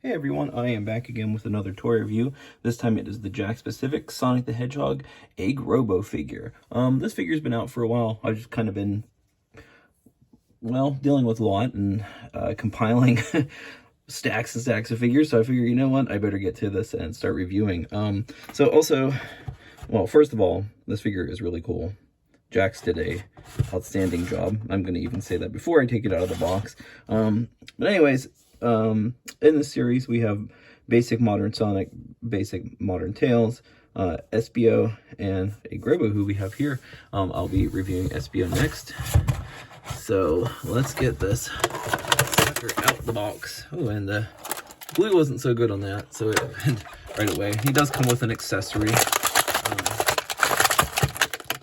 Hey everyone, I am back again with another toy review. This time it is the Jakks specific Sonic the Hedgehog Eggrobo figure. This figure's been out for a while. I've just kind of been, well, dealing with a lot and compiling stacks and stacks of figures. So I figure, you know what, I better get to this and start reviewing. Well, first of all, this figure is really cool. Jakks did a outstanding job. I'm going to even say that before I take it out of the box. But anyways, in this series we have basic modern Sonic, basic modern Tails, SBO, and Eggrobo, who we have here. I'll be reviewing SBO next. So let's get this sucker out the box. Oh, and the glue wasn't so good on that, so it went right away. He does come with an accessory, which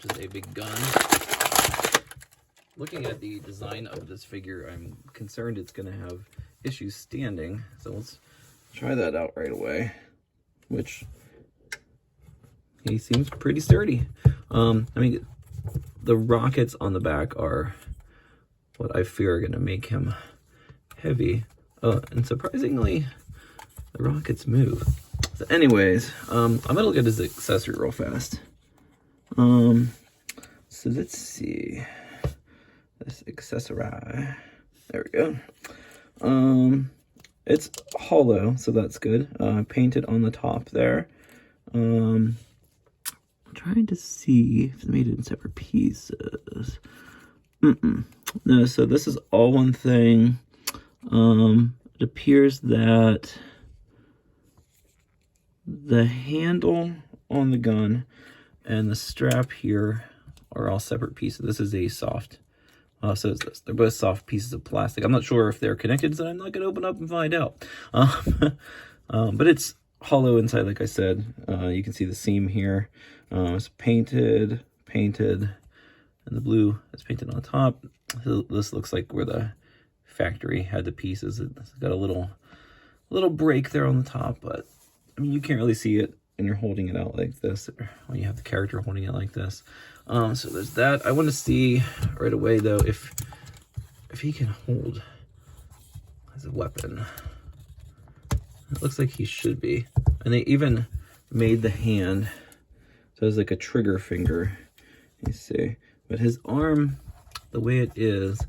is a big gun. Looking at the design of this figure, I'm concerned it's going to have issues standing, so let's try that out right away. Which, he seems pretty sturdy. I mean, the rockets on the back are what I fear are going to make him heavy. And surprisingly, the rockets move. So anyways, I'm going to look at his accessory real fast. So let's see. This accessory. There we go. It's hollow, so that's good. Painted on the top there. I'm trying to see if it's made in separate pieces. No, so this is all one thing. It appears that the handle on the gun and the strap here are all separate pieces. This is a soft. So it's this. They're both soft pieces of plastic. I'm not sure if they're connected, so I'm not going to open up and find out. But it's hollow inside, like I said. You can see the seam here. It's painted, and the blue is painted on top. This looks like where the factory had the pieces. It's got a little break there on the top, but I mean, you can't really see it when you're holding it out like this, or when you have the character holding it like this. So there's that. I want to see right away though if he can hold as a weapon. It looks like he should be. And they even made the hand so it's like a trigger finger. You see, but his arm, the way it is,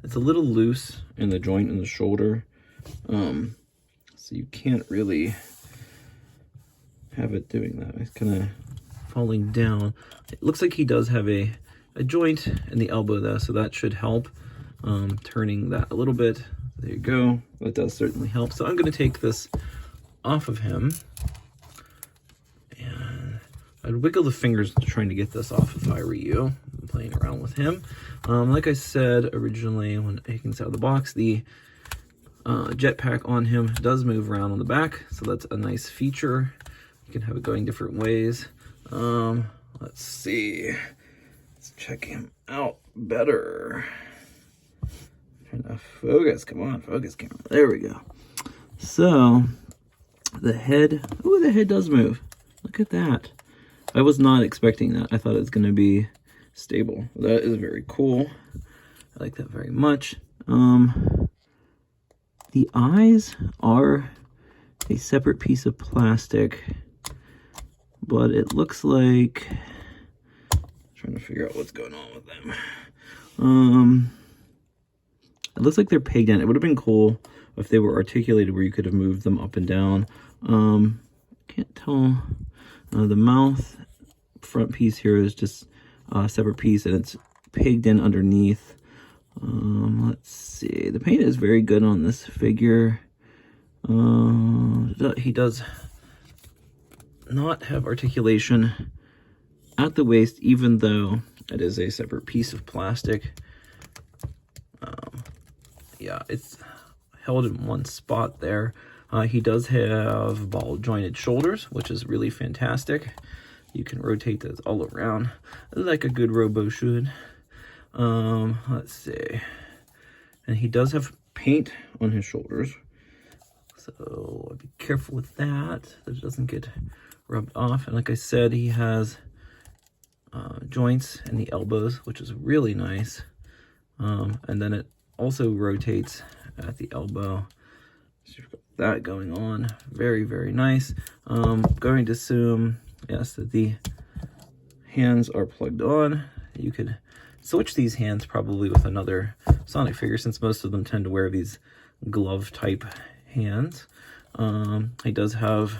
it's a little loose in the joint in the shoulder. So you can't really have it doing that. It's kind of falling down. It looks like he does have a joint in the elbow though, so that should help. Turning that a little bit. There you go. That does certainly help. So I'm going to take this off of him. And I'd wiggle the fingers trying to get this off if I were you. I'm playing around with him. Like I said originally when taking this out of the box, the jetpack on him does move around on the back, so that's a nice feature. You can have it going different ways. Let's see. Let's check him out better. Trying to focus. Come on, focus camera. There we go. So the head. Oh, the head does move. Look at that. I was not expecting that. I thought it was going to be stable. That is very cool. I like that very much. The eyes are a separate piece of plastic, but it looks like, I'm trying to figure out what's going on with them. It looks like they're pegged in. It would have been cool if they were articulated where you could have moved them up and down. Can't tell. The mouth front piece here is just a separate piece, and it's pegged in underneath. Let's see. The paint is very good on this figure. He does not have articulation at the waist, even though it is a separate piece of plastic. Yeah, it's held in one spot there. He does have ball jointed shoulders, which is really fantastic. You can rotate those all around like a good robo should. Let's see. And he does have paint on his shoulders, so be careful with that it doesn't get rubbed off. And like I said, he has joints in the elbows, which is really nice. And then it also rotates at the elbow. So you've got that going on. Very, very nice. Going to assume, yes, that the hands are plugged on. You could switch these hands probably with another Sonic figure, since most of them tend to wear these glove type hands. He does have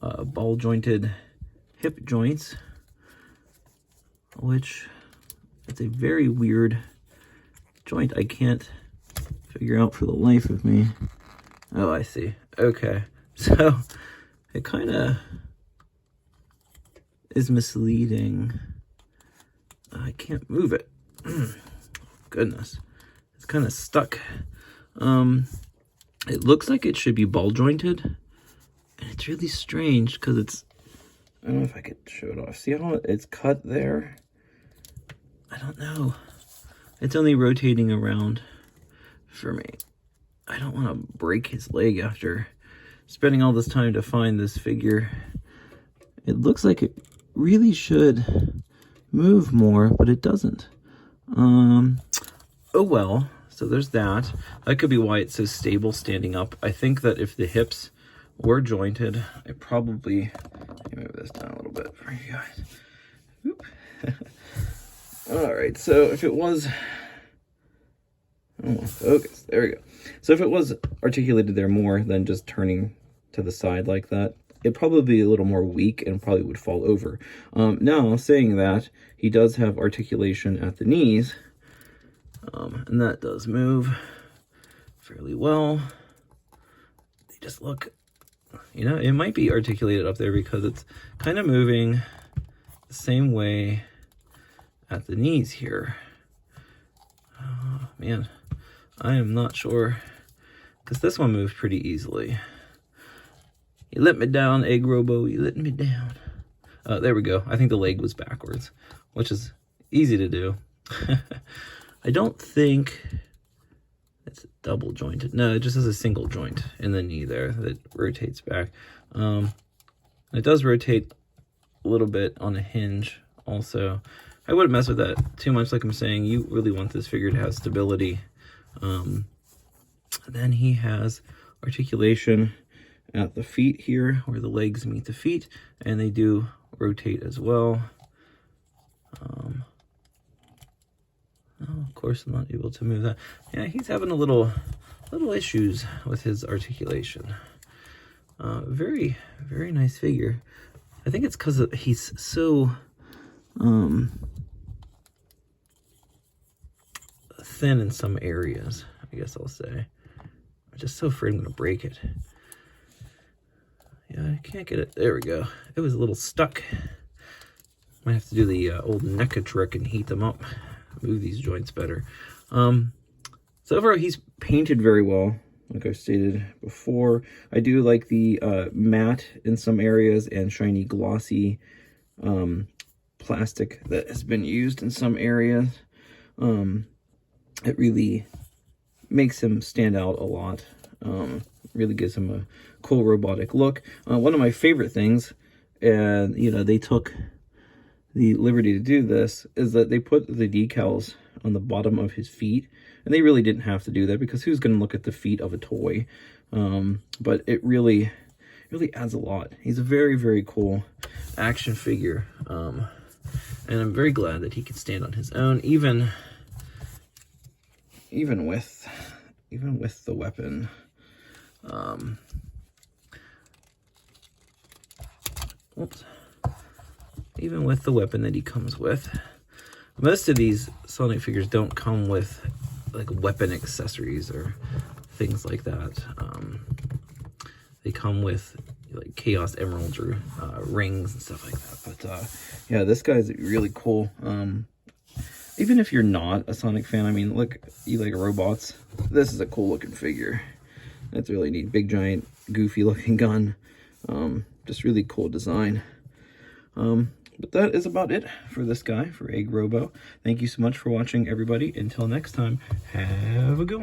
ball jointed hip joints, which it's a very weird joint. I can't figure out for the life of me. Oh, I see. Okay, so it kind of is misleading. I can't move it. Goodness, it's kind of stuck. It looks like it should be ball jointed, and it's really strange because it's, I don't know if I could show it off. See how it's cut there? I don't know. It's only rotating around for me. I don't want to break his leg after spending all this time to find this figure. It looks like it really should move more, but it doesn't. Oh well. So there's that. That could be why it's so stable standing up. I think that if the hips were jointed, it probably, let me move this down a little bit for you guys. All right, so if it was, focus, there we go. So if it was articulated there more than just turning to the side like that, it'd probably be a little more weak and probably would fall over. Now, saying that, he does have articulation at the knees, and that does move fairly well. They just look, you know, it might be articulated up there because it's kind of moving the same way at the knees here. Oh, man, I am not sure, because this one moves pretty easily. You let me down, Eggrobo, you let me down. There we go. I think the leg was backwards, which is easy to do. I don't think it's double jointed. No, it just has a single joint in the knee there that rotates back. It does rotate a little bit on a hinge also. I wouldn't mess with that too much, like I'm saying. You really want this figure to have stability. Then he has articulation at the feet here, where the legs meet the feet, and they do rotate as well. Oh, of course, I'm not able to move that. Yeah, he's having a little issues with his articulation. Very, very nice figure. I think it's because he's so thin in some areas, I guess I'll say. I'm just so afraid I'm going to break it. Yeah, I can't get it. There we go. It was a little stuck. Might have to do the old NECA trick and heat them up. Move these joints better. So overall, he's painted very well, like I stated before. I do like the matte in some areas and shiny glossy plastic that has been used in some areas. It really makes him stand out a lot. Really gives him a cool robotic look. One of my favorite things, and you know, they took the liberty to do this, is that they put the decals on the bottom of his feet, and they really didn't have to do that because who's going to look at the feet of a toy? But it really adds a lot. He's a very, very cool action figure, and I'm very glad that he can stand on his own, even with the weapon. Oops. Even with the weapon that he comes with. Most of these Sonic figures don't come with like weapon accessories or things like that. They come with like Chaos Emeralds or rings and stuff like that. But yeah, this guy's really cool. Even if you're not a Sonic fan, I mean, look, you like robots, this is a cool looking figure. That's really neat. Big, giant, goofy looking gun. Just really cool design. But that is about it for this guy, for Eggrobo. Thank you so much for watching, everybody. Until next time, have a good one.